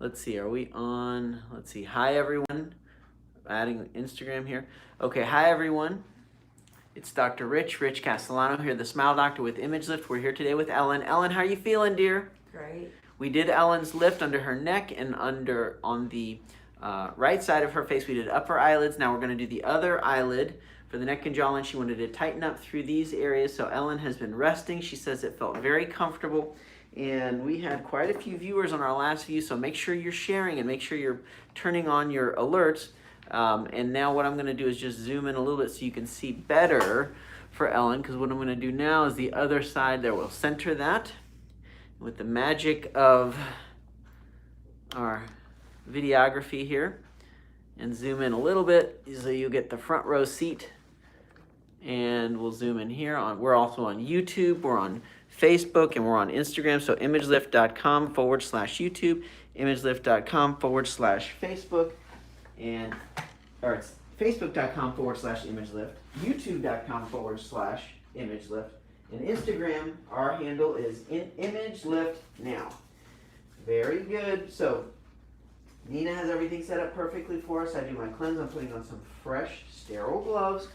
Let's see, are we on? Let's see. Hi, everyone. Adding Instagram here. Okay, hi, everyone. It's Dr. Rich Castellano here, the Smile Doctor with Image Lift. We're here today with Ellen. Ellen, how are you feeling, dear? Great. We did Ellen's lift under her neck and under on the right side of her face. We did upper eyelids. Now we're going to do the other eyelid for the neck and jawline. She wanted to tighten up through these areas. So Ellen has been resting. She says it felt very comfortable. And we had quite a few viewers on our last view. So make sure you're sharing and make sure you're turning on your alerts. And now what I'm going to do is just zoom in a little bit so you can see better for Ellen. Because what I'm going to do now is the other side there. We'll center that with the magic of our videography here and zoom in a little bit so you get the front row seat. And we'll zoom in here. We're also on YouTube, we're on Facebook, and we're on Instagram. So imagelift.com/YouTube, imagelift.com/Facebook, or it's facebook.com/imagelift, youtube.com/imagelift, and Instagram, our handle is imageliftnow. Very good. So Nina has everything set up perfectly for us. I do my cleanse. I'm putting on some fresh, sterile gloves.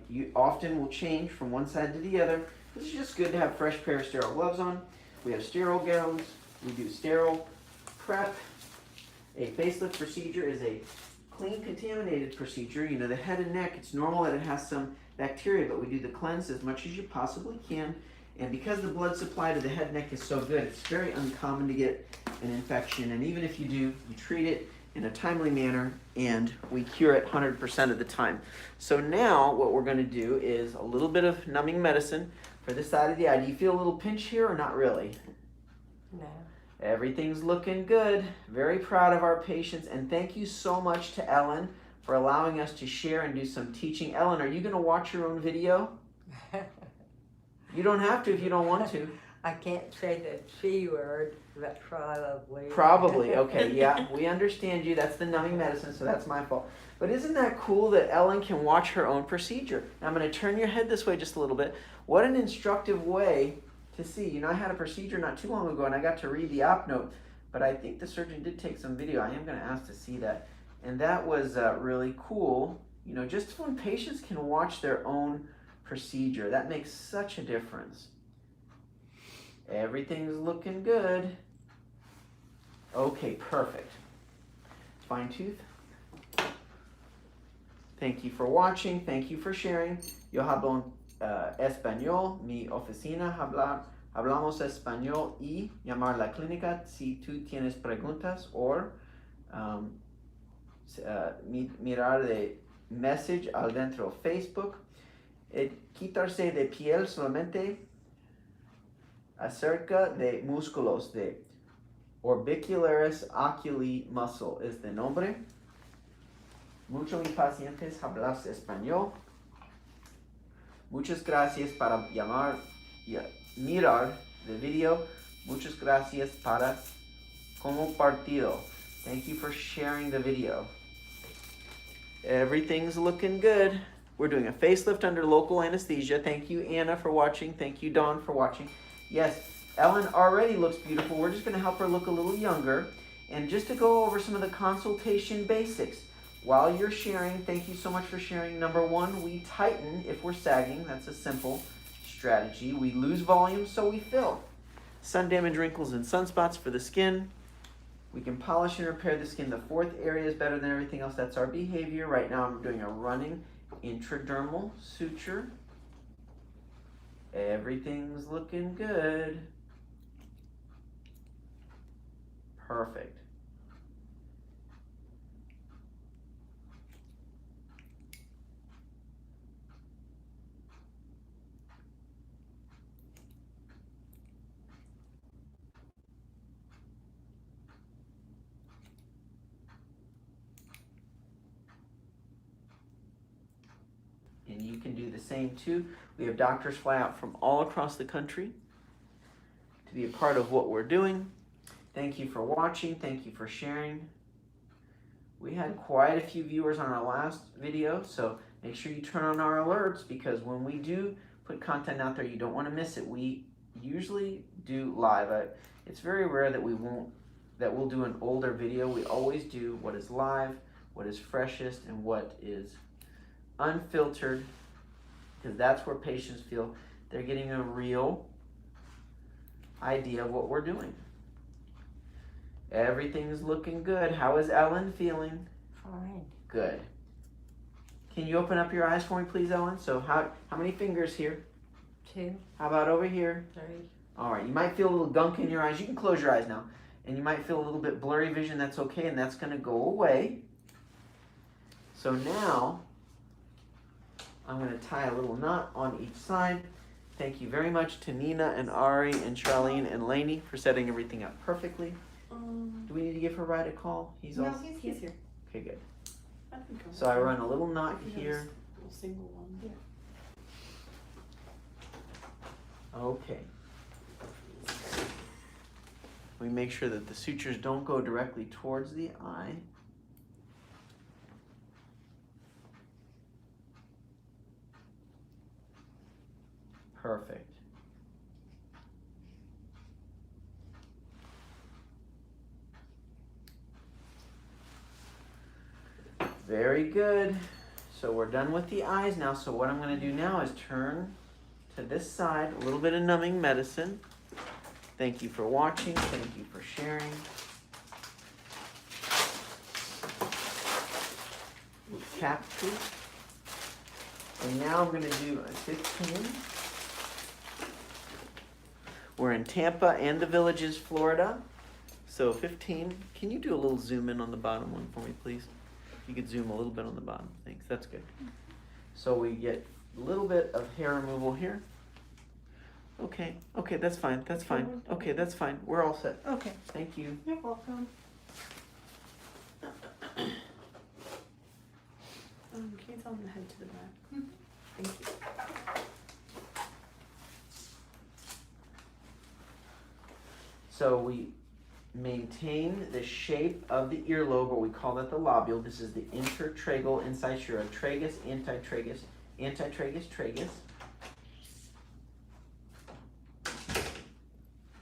You often will change from one side to the other. This is just good to have fresh pair of sterile gloves on. We have sterile gowns. We do sterile prep. A facelift procedure is a clean, contaminated procedure. You know, the head and neck, it's normal that it has some bacteria, but we do the cleanse as much as you possibly can. And because the blood supply to the head and neck is so good, it's very uncommon to get an infection. And even if you do, you treat it in a timely manner, and we cure it 100% of the time. So now what we're going to do is a little bit of numbing medicine for this side of the eye. Do you feel a little pinch here or not really? No. Everything's looking good. Very proud of our patients, and thank you so much to Ellen for allowing us to share and do some teaching. Ellen, are you going to watch your own video? You don't have to if you don't want to. I can't say the C word, but probably. Probably, okay, yeah, we understand you. That's the numbing medicine, so that's my fault. But isn't that cool that Ellen can watch her own procedure? Now I'm going to turn your head this way just a little bit. What an instructive way to see. You know, I had a procedure not too long ago, and I got to read the op note, but I think the surgeon did take some video. I am going to ask to see that. And that was really cool. You know, just when patients can watch their own procedure, that makes such a difference. Everything's looking good. Okay, perfect. Fine tooth. Thank you for watching. Thank you for sharing. Yo hablo español. Mi oficina hablamos español y llamar la clínica si tú tienes preguntas o mirar de message al dentro Facebook. Quitarse de piel solamente acerca de músculos de orbicularis oculi muscle es de nombre. Muchos mis pacientes hablan español. Muchas gracias para llamar y mirar el video. Muchas gracias para compartido. Thank you for sharing the video. Everything's looking good. We're doing a facelift under local anesthesia. Thank you, Anna, for watching. Thank you, Dawn, for watching. Yes, Ellen already looks beautiful. We're just going to help her look a little younger. And just to go over some of the consultation basics. While you're sharing, thank you so much for sharing. Number one, we tighten if we're sagging. That's a simple strategy. We lose volume, so we fill. Sun damage, wrinkles, and sunspots for the skin. We can polish and repair the skin. The fourth area is better than everything else. That's our behavior. Right now I'm doing a running intradermal suture. Everything's looking good. Perfect. And you can do the same too. We have doctors fly out from all across the country to be a part of what we're doing. Thank you for watching. Thank you for sharing. We had quite a few viewers on our last video, so make sure you turn on our alerts, because when we do put content out there, you don't want to miss it. We usually do live. It's very rare that we won't that we'll do an older video. We always do what is live, what is freshest, and what is unfiltered, because that's where patients feel they're getting a real idea of what we're doing. Everything's looking good. How is Ellen feeling? Fine. Good. Can you open up your eyes for me, please, Ellen? So how many fingers here? 2, How about over here? 3. All right, you might feel a little gunk in your eyes. You can close your eyes now. And you might feel a little bit blurry vision. That's okay, and that's going to go away. So now, I'm going to tie a little knot on each side. Thank you very much to Nina and Ari and Charlene and Lainey for setting everything up perfectly. Do we need to give her Ride a call? He's No, also he's here. okay. Good. I think I'll- So I run a little knot If you have here. a little single one. Yeah. Okay. We make sure that the sutures don't go directly towards the eye. Perfect. Very good. So we're done with the eyes now. So what I'm going to do now is turn to this side, a little bit of numbing medicine. Thank you for watching. Thank you for sharing. Cap two. And now I'm going to do a 15. We're in Tampa and the Villages, Florida. So 15. Can you do a little zoom in on the bottom one for me, please? You could zoom a little bit on the bottom. Thanks. That's good. So we get a little bit of hair removal here. Okay. Okay, that's fine. That's fine. Okay, that's fine. We're all set. Okay. Thank you. You're welcome. Can you tell him to head to the back? Thank you. So we maintain the shape of the earlobe, or we call that the lobule. This is the intertragal incisura, tragus, antitragus, antitragus, tragus.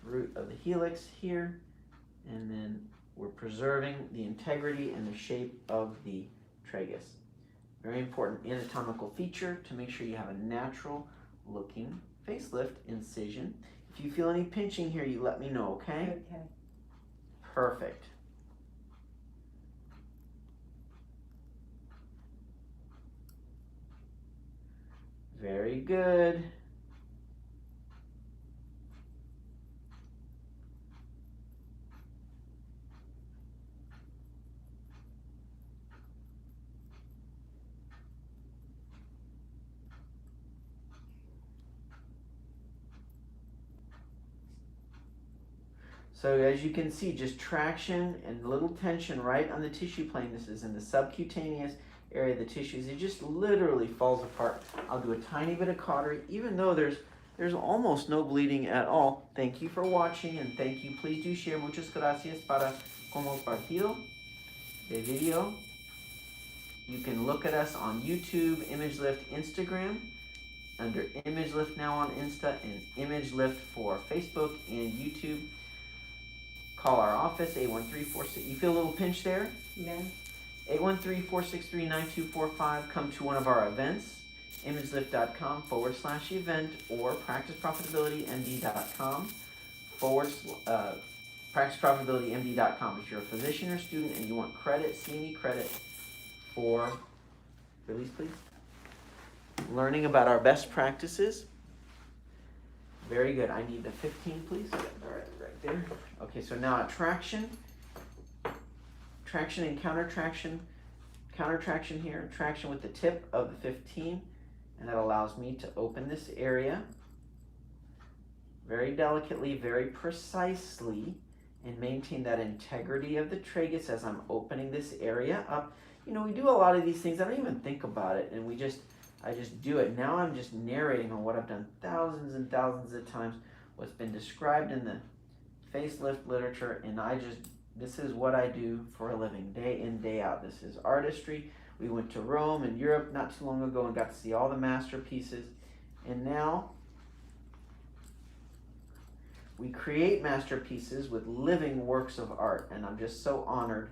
Root of the helix here, and then we're preserving the integrity and the shape of the tragus. Very important anatomical feature to make sure you have a natural looking facelift incision. If you feel any pinching here, you let me know, okay? Okay. Perfect. Very good. So as you can see, just traction and a little tension right on the tissue plane. This is in the subcutaneous area of the tissues. It just literally falls apart. I'll do a tiny bit of cautery, even though there's almost no bleeding at all. Thank you for watching, and thank you. Please do share. Muchas gracias para como partido de video. You can look at us on YouTube, ImageLift, Instagram, under ImageLift now on Insta, and ImageLift for Facebook and YouTube. Call our office, 813-46. You feel a little pinch there? Yeah. 813-463-9245. Come to one of our events, imagelift.com/event or practiceprofitabilitymd.com practiceprofitabilitymd.com. If you're a physician or student and you want credit, CME credit for, release please, learning about our best practices. Very good. I need the 15, please. All right there. Okay, so now traction and counter traction here, traction with the tip of the 15, and that allows me to open this area very delicately, very precisely, and maintain that integrity of the tragus as I'm opening this area up. You know, we do a lot of these things, I don't even think about it, and I just do it. Now I'm just narrating on what I've done thousands and thousands of times, what's been described in the facelift literature, and this is what I do for a living, day in, day out. This is artistry. We went to Rome and Europe not too long ago and got to see all the masterpieces. And now We create masterpieces with living works of art, and I'm just so honored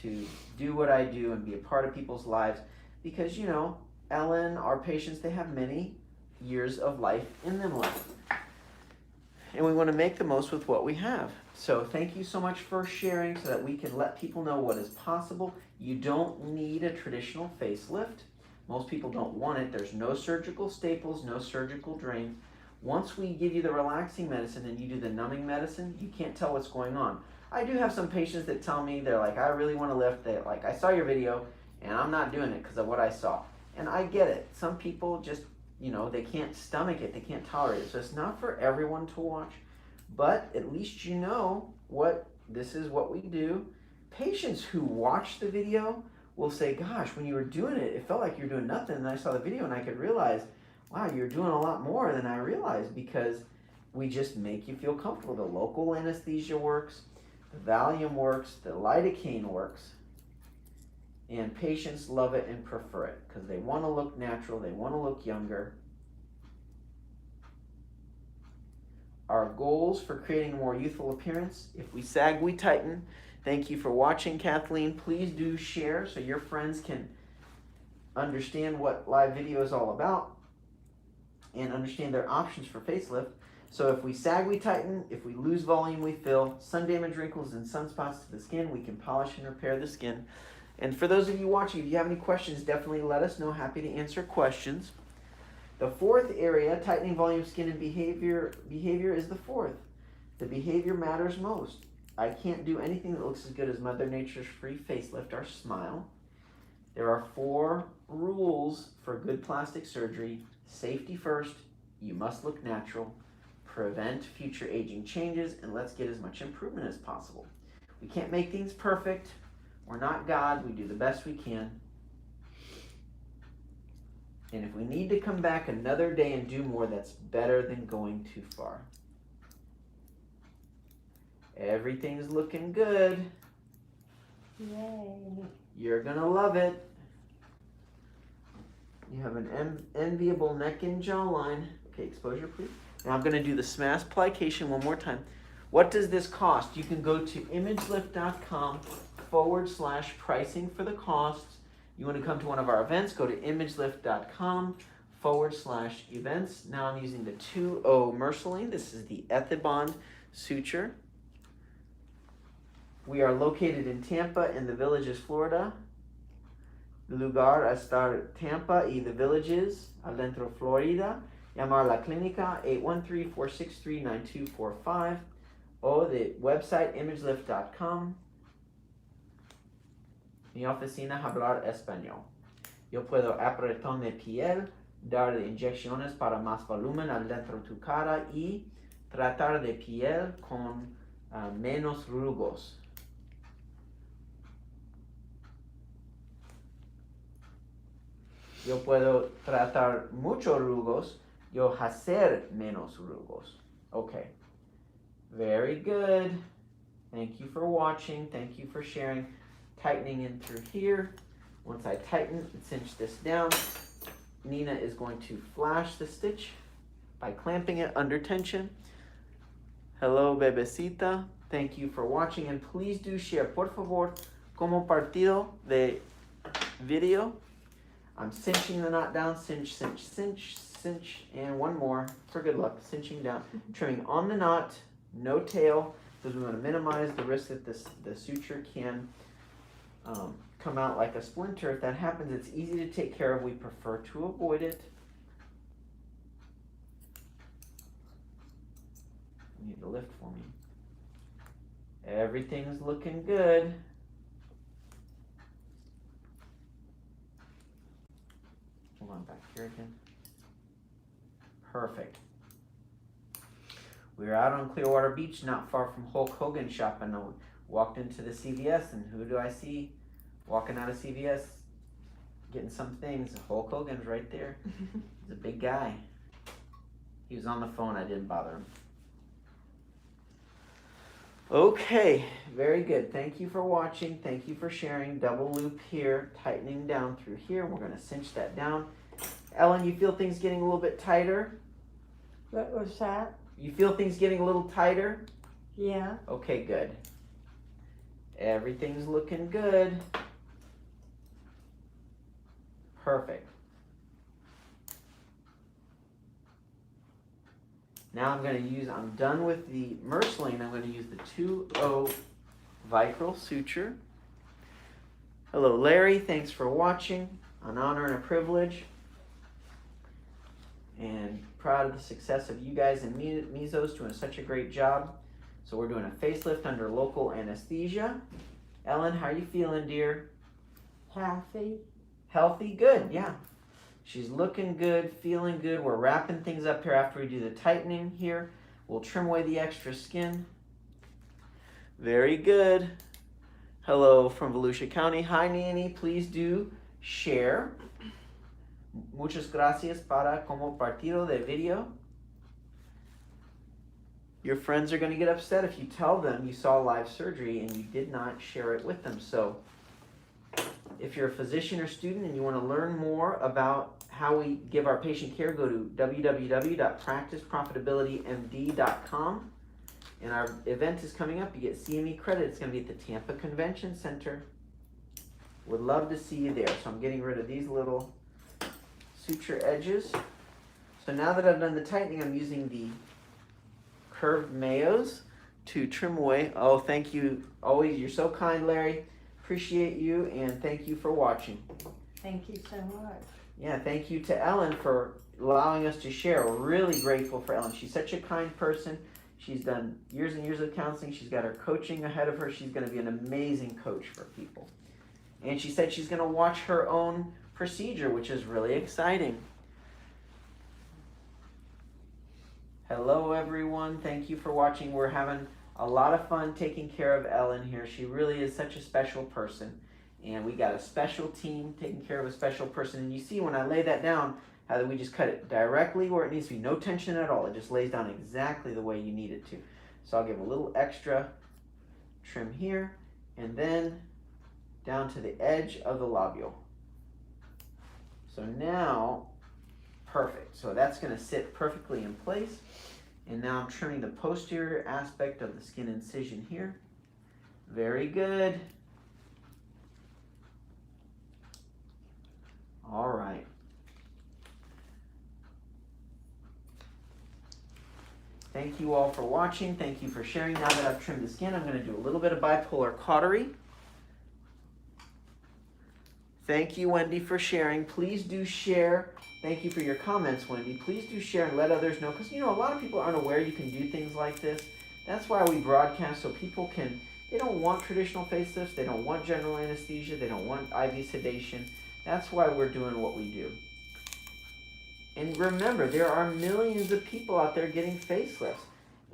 to do what I do and be a part of people's lives because, you know, Ellen, our patients, they have many years of life in them left. And we want to make the most with what we have. So thank you so much for sharing so that we can let people know what is possible. You don't need a traditional facelift. Most people don't want it. There's no surgical staples, no surgical drain. Once we give you the relaxing medicine and you do the numbing medicine, you can't tell what's going on. I do have some patients that tell me, they're like, I really want to lift. They like, I saw your video and I'm not doing it because of what I saw. And I get it. Some people just, you know, they can't stomach it. They can't tolerate it. So it's not for everyone to watch. But at least you know this is what we do. Patients who watch the video will say, gosh, when you were doing it, it felt like you were doing nothing. And I saw the video and I could realize, wow, you're doing a lot more than I realized because we just make you feel comfortable. The local anesthesia works, the Valium works, the lidocaine works. And patients love it and prefer it because they want to look natural, they want to look younger. Our goals for creating a more youthful appearance: if we sag, we tighten. Thank you for watching, Kathleen. Please do share so your friends can understand what live video is all about and understand their options for facelift. So if we sag, we tighten. If we lose volume, we fill. Sun damage, wrinkles, and sunspots to the skin, we can polish and repair the skin. And for those of you watching, if you have any questions, definitely let us know. Happy to answer questions. The fourth area, tightening volume, skin, and behavior. Behavior is the fourth. The behavior matters most. I can't do anything that looks as good as Mother Nature's free facelift, our smile. There are 4 rules for good plastic surgery. Safety first, you must look natural, prevent future aging changes, and let's get as much improvement as possible. We can't make things perfect. We're not God. We do the best we can. And if we need to come back another day and do more, that's better than going too far. Everything's looking good. Yay. You're gonna love it. You have an enviable neck and jawline. Okay, exposure please. Now I'm gonna do the smash plication one more time. What does this cost? You can go to imagelift.com/pricing for the costs. You want to come to one of our events, go to imagelift.com/events. Now I'm using the 2O Merceline. This is the Ethibond suture. We are located in Tampa in the Villages, Florida. Lugar a estar Tampa y the Villages, adentro Florida. Llamar la clínica 813-463-9245 o the website imagelift.com. Mi oficina hablar español. Yo puedo apretón de piel, dar inyecciones para más volumen adentro tu cara y tratar de piel con menos rugos. Yo puedo tratar muchos rugos, yo hacer menos rugos. Okay, very good. Thank you for watching. Thank you for sharing. Tightening in through here. Once I tighten and cinch this down, Nina is going to flash the stitch by clamping it under tension. Hello, bebecita. Thank you for watching, and please do share, por favor, como partido de video. I'm cinching the knot down, cinch, cinch, cinch, cinch, and one more for good luck, cinching down, trimming on the knot, no tail, because we want to minimize the risk that the suture can come out like a splinter. If that happens, it's easy to take care of. We prefer to avoid it. You need to lift for me. Everything's looking good. Hold on, back here again. Perfect. We were out on Clearwater Beach, not far from Hulk Hogan's shop, and I walked into the CVS, and who do I see walking out of CVS getting some things? Hulk Hogan's right there. He's a big guy. He was on the phone. I didn't bother him. Okay, very good. Thank you for watching. Thank you for sharing. Double loop here, tightening down through here. We're going to cinch that down. Ellen, you feel things getting a little bit tighter? What was that? You feel things getting a little tighter? Yeah. Okay, good. Everything's looking good. Perfect. Now I'm done with the Merceline. I'm going to use the 2O Vicryl Suture. Hello, Larry. Thanks for watching. An honor and a privilege. And proud of the success of you guys and Mesos doing such a great job. So we're doing a facelift under local anesthesia. Ellen, how are you feeling, dear? Happy. Healthy? Good, yeah. She's looking good, feeling good. We're wrapping things up here after we do the tightening here. We'll trim away the extra skin. Very good. Hello from Volusia County. Hi, Nanny. Please do share. Muchas gracias para como partido de video. Your friends are going to get upset if you tell them you saw live surgery and you did not share it with them. So if you're a physician or student and you want to learn more about how we give our patient care, go to www.practiceprofitabilitymd.com. And our event is coming up. You get CME credit. It's going to be at the Tampa Convention Center. Would love to see you there. So I'm getting rid of these little suture edges. So now that I've done the tightening, I'm using the curved mayos to trim away. Oh, thank you. Always, you're so kind, Larry. Appreciate you, and thank you for watching. Thank you so much. Yeah, thank you to Ellen for allowing us to share. We're really grateful for Ellen. She's such a kind person. She's done years and years of counseling. She's got her coaching ahead of her. She's going to be an amazing coach for people. And she said she's going to watch her own procedure, which is really exciting. Hello, everyone. Thank you for watching. We're having a lot of fun taking care of Ellen here. She really is such a special person. And we got a special team taking care of a special person. And you see when I lay that down, how we just cut it directly where it needs to be. No tension at all. It just lays down exactly the way you need it to. So I'll give a little extra trim here. And then down to the edge of the lobule. So now, perfect. So that's going to sit perfectly in place. And now I'm trimming the posterior aspect of the skin incision here. Very good. All right. Thank you all for watching. Thank you for sharing. Now that I've trimmed the skin, I'm going to do a little bit of bipolar cautery. Thank you, Wendy, for sharing. Please do share. Thank you for your comments, Wendy. Please do share and let others know, because, you know, a lot of people aren't aware you can do things like this. That's why we broadcast, so people can, they don't want traditional facelifts. They don't want general anesthesia. They don't want IV sedation. That's why we're doing what we do. And remember, there are millions of people out there getting facelifts.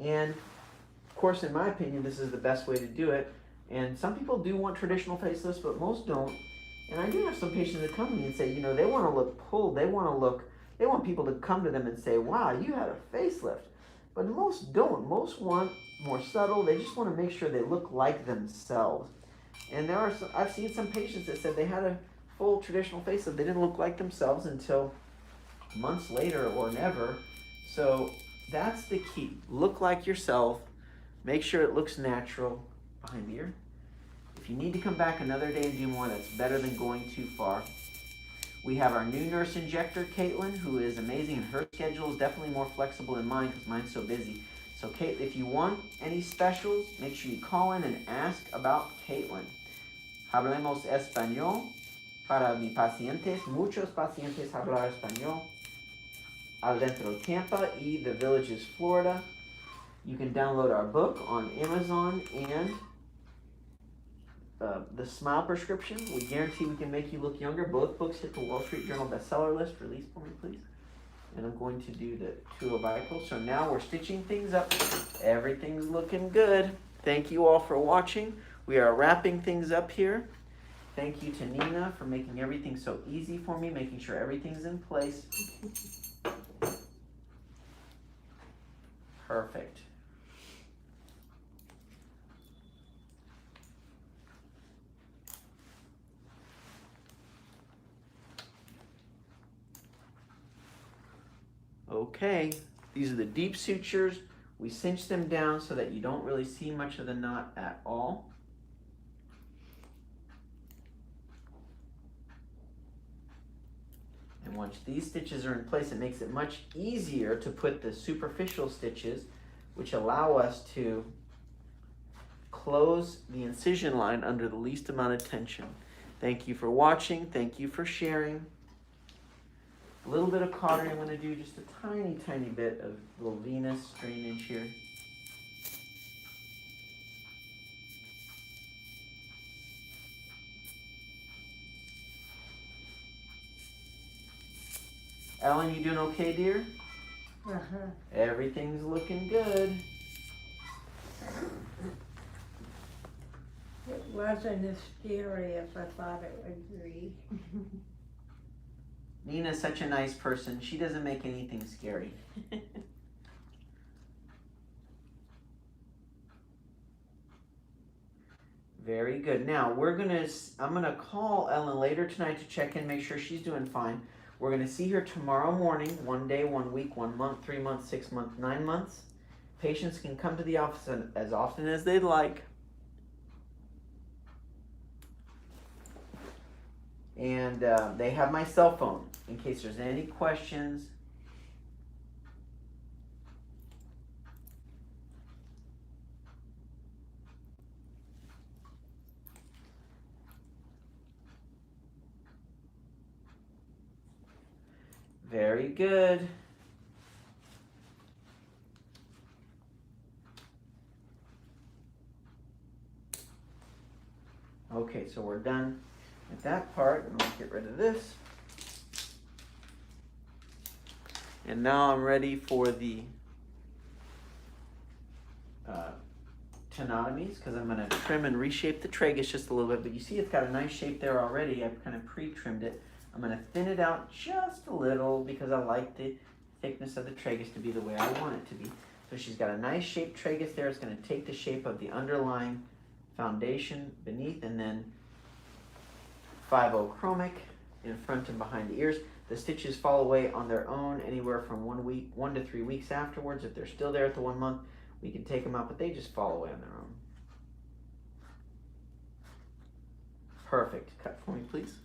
And, of course, in my opinion, this is the best way to do it. And some people do want traditional facelifts, but most don't. And I do have some patients that come to me and say, you know, they want to look pulled. They want people to come to them and say, wow, you had a facelift. But most don't. Most want more subtle. They just want to make sure they look like themselves. And there are some, I've seen some patients that said they had a full traditional facelift. They didn't look like themselves until months later or never. So that's the key. Look like yourself. Make sure it looks natural behind the ear. If you need to come back another day and do more, that's better than going too far. We have our new nurse injector, Caitlin, who is amazing, and her schedule is definitely more flexible than mine because mine's so busy. So Kate, if you want any specials, make sure you call in and ask about Caitlin. Hablemos español para mis pacientes. Muchos pacientes hablar español. Al dentro Tampa y the Villages, Florida. You can download our book on Amazon and the Smile Prescription. We guarantee we can make you look younger. Both books hit the Wall Street Journal bestseller list. Release for me, please. And I'm going to do the 2 Vicryl. So now we're stitching things up. Everything's looking good. Thank you all for watching. We are wrapping things up here. Thank you to Nina for making everything so easy for me, making sure everything's in place. Perfect. Okay, these are the deep sutures. We cinch them down so that you don't really see much of the knot at all. And once these stitches are in place, it makes it much easier to put the superficial stitches, which allow us to close the incision line under the least amount of tension. Thank you for watching. Thank you for sharing. A little bit of cautery. I'm going to do just a tiny, tiny bit of little venous drainage here. Ellen, you doing okay, dear? Uh-huh. Everything's looking good. It wasn't as scary as I thought it would be. Nina's such a nice person. She doesn't make anything scary. Very good. Now I'm gonna call Ellen later tonight to check in, make sure she's doing fine. We're gonna see her tomorrow morning, 1 day, 1 week, 1 month, 3 months, 6 months, 9 months. Patients can come to the office as often as they'd like. And they have my cell phone in case there's any questions. Very good. Okay, so we're done with that part, and I'll get rid of this. And now I'm ready for the tenotomies, because I'm going to trim and reshape the tragus just a little bit. But you see it's got a nice shape there already. I've kind of pre-trimmed it. I'm going to thin it out just a little because I like the thickness of the tragus to be the way I want it to be. So she's got a nice shaped tragus there. It's going to take the shape of the underlying foundation beneath, and then 5/0 chromic in front and behind the ears. The stitches fall away on their own anywhere from 1 to 3 weeks afterwards. If they're still there at the 1 month, we can take them out, but they just fall away on their own. Perfect. Cut for me, please.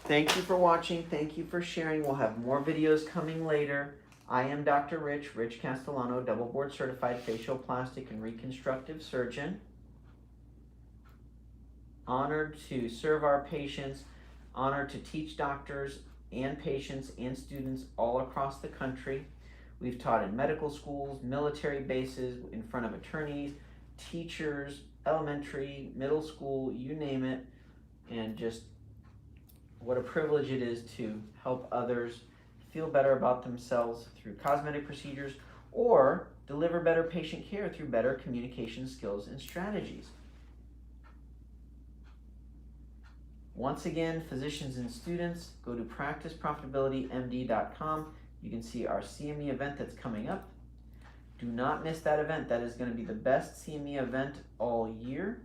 Thank you for watching. Thank you for sharing. We'll have more videos coming later. I am Dr. Rich Castellano, double board certified facial plastic and reconstructive surgeon. Honored to serve our patients, honored to teach doctors and patients and students all across the country. We've taught in medical schools, military bases, in front of attorneys, teachers, elementary, middle school, you name it, and just what a privilege it is to help others feel better about themselves through cosmetic procedures or deliver better patient care through better communication skills and strategies. Once again, physicians and students, go to practiceprofitabilitymd.com. You can see our CME event that's coming up. Do not miss that event. That is going to be the best CME event all year.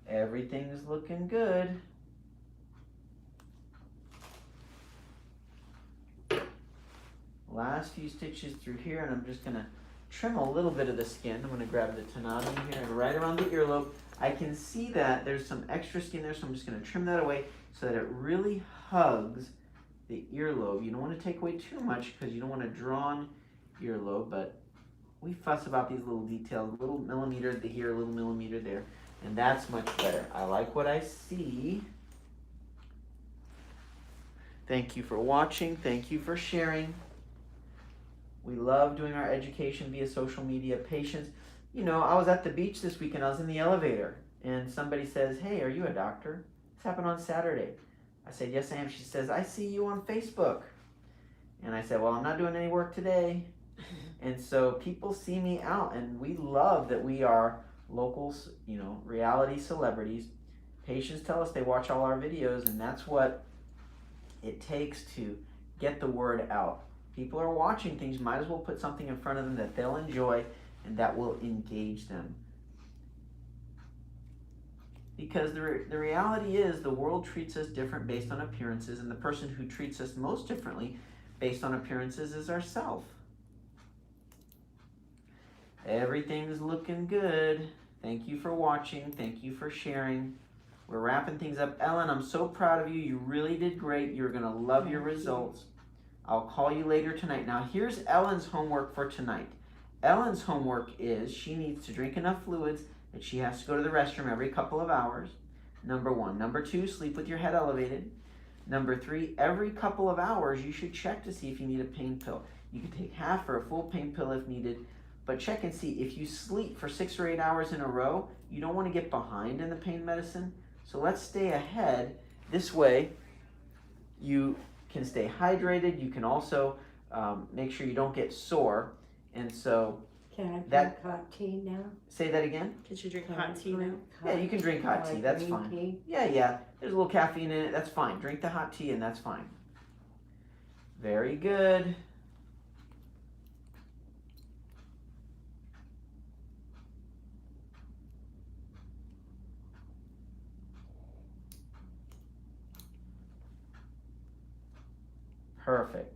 Everything's looking good. Last few stitches through here, and I'm just going to trim a little bit of the skin. I'm going to grab the tenotomy here and right around the earlobe. I can see that there's some extra skin there, so I'm just going to trim that away so that it really hugs the earlobe. You don't want to take away too much because you don't want a drawn earlobe, but we fuss about these little details, a little millimeter here, a little millimeter there, and that's much better. I like what I see. Thank you for watching. Thank you for sharing. We love doing our education via social media. Patients, you know, I was at the beach this weekend. I was in the elevator, and somebody says, "Hey, are you a doctor?" This happened on Saturday. I said, "Yes, I am." She says, "I see you on Facebook." And I said, "Well, I'm not doing any work today." And so people see me out, and we love that we are locals, you know, reality celebrities. Patients tell us they watch all our videos, and that's what it takes to get the word out. People are watching things, might as well put something in front of them that they'll enjoy and that will engage them. because the reality is the world treats us different based on appearances, and the person who treats us most differently based on appearances is ourself. Everything's looking good. Thank you for watching. Thank you for sharing. We're wrapping things up. Ellen, I'm so proud of you. You really did great. You're going to love your results. I'll call you later tonight. Now, here's Ellen's homework for tonight. Ellen's homework is she needs to drink enough fluids that she has to go to the restroom every couple of hours. Number 1. Number 2, sleep with your head elevated. Number 3, every couple of hours you should check to see if you need a pain pill. You can take half or a full pain pill if needed, but check and see. If you sleep for 6 or 8 hours in a row, you don't want to get behind in the pain medicine. So let's stay ahead. This way you can stay hydrated. You can also make sure you don't get sore. And so Can I that- drink hot tea now? say that again. Did you drink Can hot I tea now? drink Yeah, you can drink hot tea. like That's green fine. tea? Yeah. There's a little caffeine in it. That's fine. Drink the hot tea and that's fine. Very good. Perfect.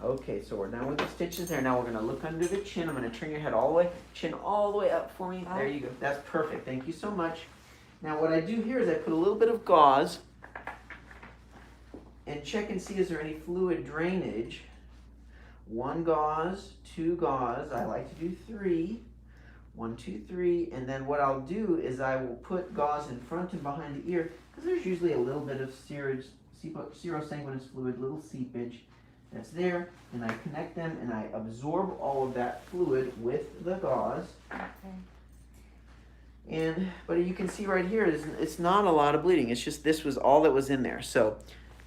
Okay, so we're done with the stitches there. Now we're going to look under the chin. I'm going to turn your head all the way, chin all the way up for me. There you go. That's perfect. Thank you so much. Now what I do here is I put a little bit of gauze and check and see is there any fluid drainage. 1 gauze, 2 gauze. I like to do 3. 1, 2, 3. And then what I'll do is I will put gauze in front and behind the ear because there's usually a little bit of serosanguinous fluid, little seepage that's there, and I connect them and I absorb all of that fluid with the gauze. Okay. But you can see right here, it's not a lot of bleeding. It's just this was all that was in there. So,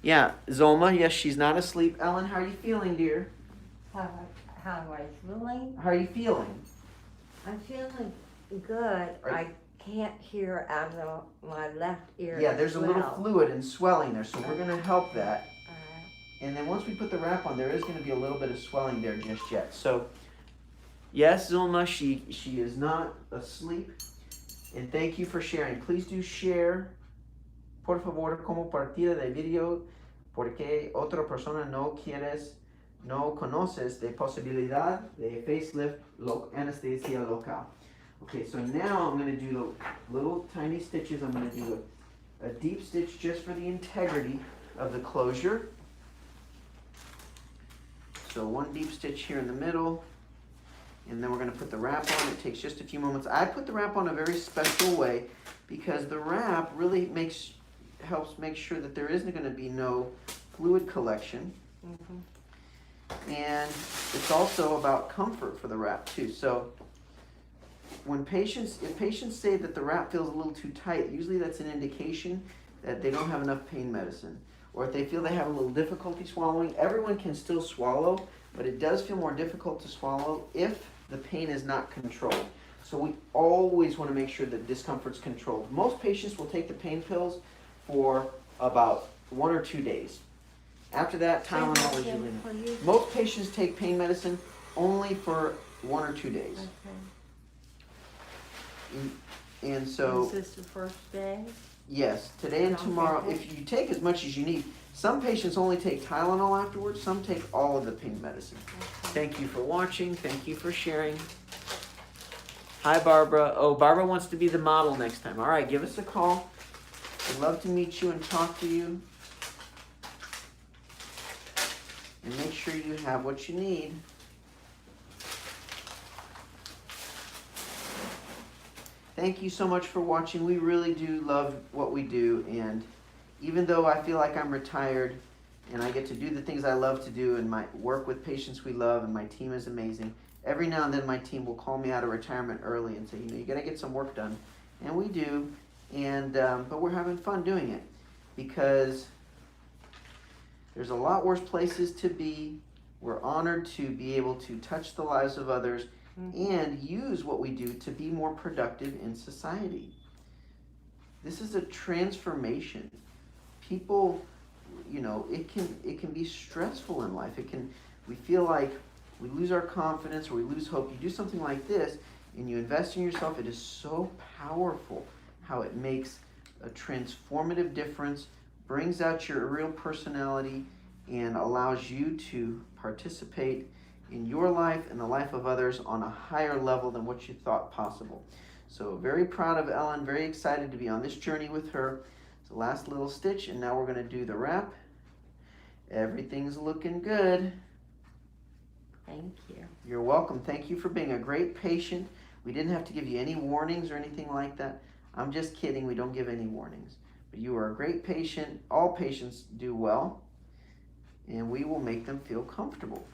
yeah, Zolma, yes, she's not asleep. Ellen, how are you feeling, dear? How am I feeling? How are you feeling? I'm feeling good. I can't hear out of my left ear. Yeah, there's a little well. fluid and swelling there, so we're going to help that. Alright. And then once we put the wrap on, there is going to be a little bit of swelling there just yet. So, yes, Zulma, she is not asleep. And thank you for sharing. Please do share, por favor, como partida de video, porque otra persona no conoces de posibilidad de FaceLift anesthesia local. Okay, so now I'm going to do the little tiny stitches. I'm going to do a deep stitch just for the integrity of the closure. So 1 deep stitch here in the middle, and then we're going to put the wrap on. It takes just a few moments. I put the wrap on a very special way because the wrap really helps make sure that there isn't going to be no fluid collection. Mm-hmm. And it's also about comfort for the wrap too. So if patients say that the wrap feels a little too tight, usually that's an indication that they don't have enough pain medicine. Or if they feel they have a little difficulty swallowing, everyone can still swallow, but it does feel more difficult to swallow if the pain is not controlled. So we always want to make sure that discomfort's controlled. Most patients will take the pain pills for about 1 or 2 days. After that, Tylenol is usually enough. Most patients take pain medicine only for 1 or 2 days. Okay. And so, Is this the first day? yes, today and tomorrow, if you take as much as you need. Some patients only take Tylenol afterwards, some take all of the pain medicine. Okay. Thank you for watching, thank you for sharing. Hi, Barbara. Oh, Barbara wants to be the model next time. All right, give us a call. I'd love to meet you and talk to you. And make sure you have what you need. Thank you so much for watching. We really do love what we do, and even though I feel like I'm retired and I get to do the things I love to do and work with patients we love and my team is amazing, every now and then my team will call me out of retirement early and say, you gotta get some work done. And we do, and but we're having fun doing it because there's a lot worse places to be. We're honored to be able to touch the lives of others and use what we do to be more productive in society. This is a transformation. People, you know, it can be stressful in life. We feel like we lose our confidence or we lose hope. You do something like this and you invest in yourself, it is so powerful how it makes a transformative difference, brings out your real personality, and allows you to participate in your life and the life of others on a higher level than what you thought possible. So very proud of Ellen, very excited to be on this journey with her. It's the last little stitch, and now we're going to do the wrap. Everything's looking good. Thank you. You're welcome. Thank you for being a great patient. We didn't have to give you any warnings or anything like that. I'm just kidding. We don't give any warnings. But you are a great patient. All patients do well, and we will make them feel comfortable.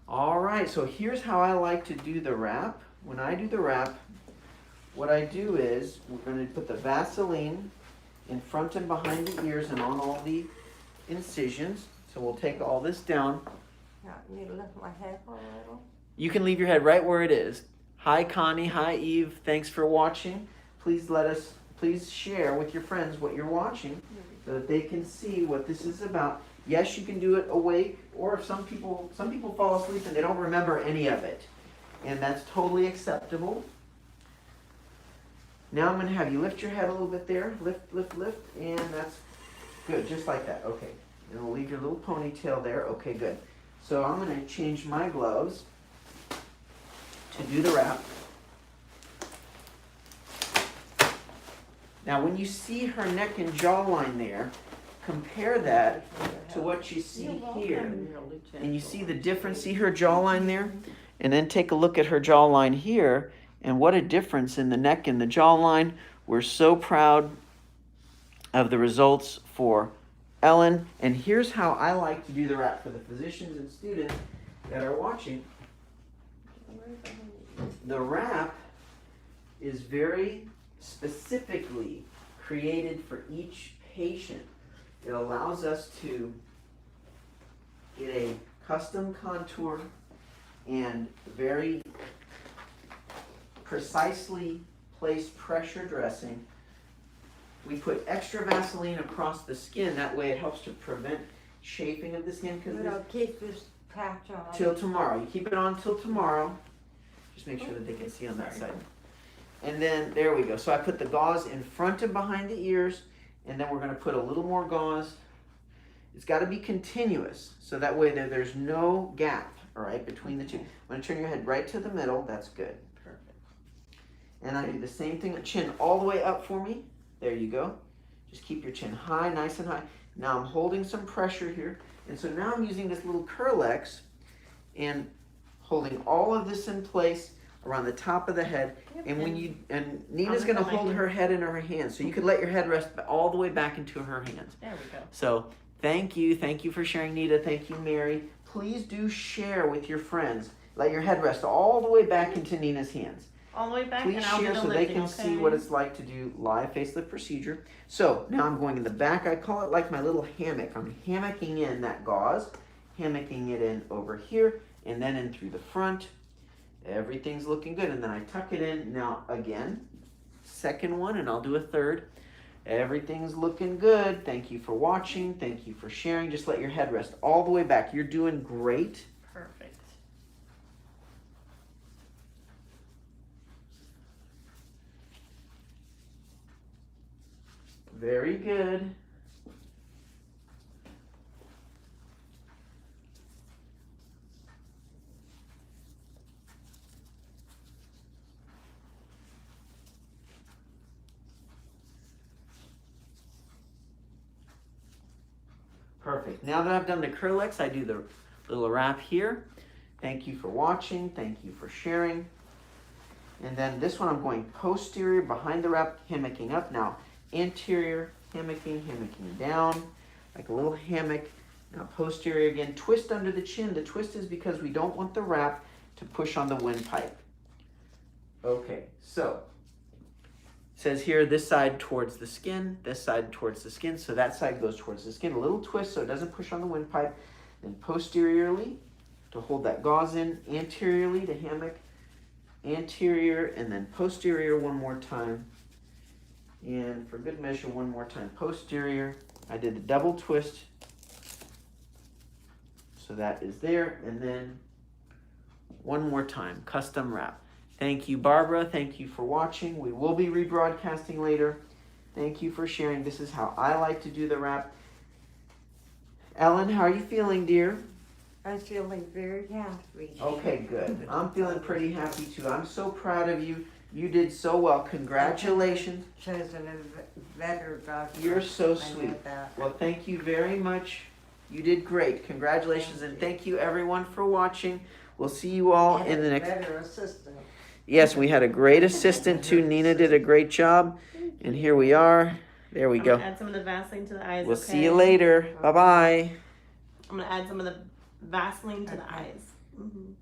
All right, so here's how I like to do the wrap. When I do the wrap, what I do is we're going to put the Vaseline in front and behind the ears and on all the incisions. So we'll take all this down. Yeah, you lift my head a little. You can leave your head right where it is. Hi Connie, hi Eve, thanks for watching. Please share with your friends what you're watching so that they can see what this is about. Yes, you can do it awake, or if some people fall asleep and they don't remember any of it. And that's totally acceptable. Now I'm going to have you lift your head a little bit there. Lift, lift, lift, and that's good, just like that. Okay, and we'll leave your little ponytail there. Okay, good. So I'm going to change my gloves to do the wrap. Now when you see her neck and jawline there, compare that to what you see here. And you see the difference, see her jawline there? And then take a look at her jawline here, and what a difference in the neck and the jawline. We're so proud of the results for Ellen. And here's how I like to do the wrap for the physicians and students that are watching. The wrap is very specifically created for each patient. It allows us to get a custom contour and very precisely placed pressure dressing. We put extra Vaseline across the skin, that way it helps to prevent chafing of the skin. You know, keep this patch on. Till tomorrow. You keep it on till tomorrow. Just make sure that they can see on that side. And then, there we go. So I put the gauze in front and behind the ears, and then we're going to put a little more gauze. It's got to be continuous, so that way there's no gap, all right, between the two. I'm going to turn your head right to the middle. That's good. Perfect. And I do the same thing, the chin all the way up for me. There you go. Just keep your chin high, nice and high. Now I'm holding some pressure here, and so now I'm using this little Curlex and holding all of this in place around the top of the head. Yep. And Nina's going to hold her head in her hands, so you could let your head rest all the way back into her hands. There we go. So thank you for sharing, Nita. Thank you, Mary. Please do share with your friends. Let your head rest all the way back into Nina's hands. All the way back. Please and I'll share do the so lifting, they can okay? see what it's like to do live facelift procedure. So now I'm going in the back. I call it like my little hammock. I'm hammocking in that gauze, hammocking it in over here, and then in through the front. Everything's looking good, and then I tuck it in. Now again, second one, and I'll do a third. Everything's looking good. Thank you for watching. Thank you for sharing. Just let your head rest all the way back. You're doing great. Perfect. Very good. Perfect. Now that I've done the Curlex, I do the little wrap here. Thank you for watching. Thank you for sharing. And then this one I'm going posterior behind the wrap, hammocking up. Now anterior, hammocking down, like a little hammock. Now posterior again, twist under the chin. The twist is because we don't want the wrap to push on the windpipe. Okay, so it says here this side towards the skin, this side towards the skin, so that side goes towards the skin. A little twist so it doesn't push on the windpipe. Then posteriorly to hold that gauze in, anteriorly to hammock, anterior, and then posterior one more time. And for good measure, one more time. Posterior. I did the double twist. So that is there. And then one more time. Custom wrap. Thank you, Barbara. Thank you for watching. We will be rebroadcasting later. Thank you for sharing. This is how I like to do the wrap. Ellen, how are you feeling, dear? I'm feeling very happy. Okay, good. I'm feeling pretty happy too. I'm so proud of you. You did so well. Congratulations. Chosen a better doctor. You're so I know sweet. that. Well, thank you very much. You did great. Congratulations, and thank you everyone for watching. We'll see you all And in the a next. better assistant. Yes, we had a great assistant too. Nina did a great job. And here we are. There we I'm go. gonna add some of the Vaseline to the eyes. We'll okay? see you later. Bye bye. I'm gonna add some of the Vaseline to the eyes. Mm-hmm.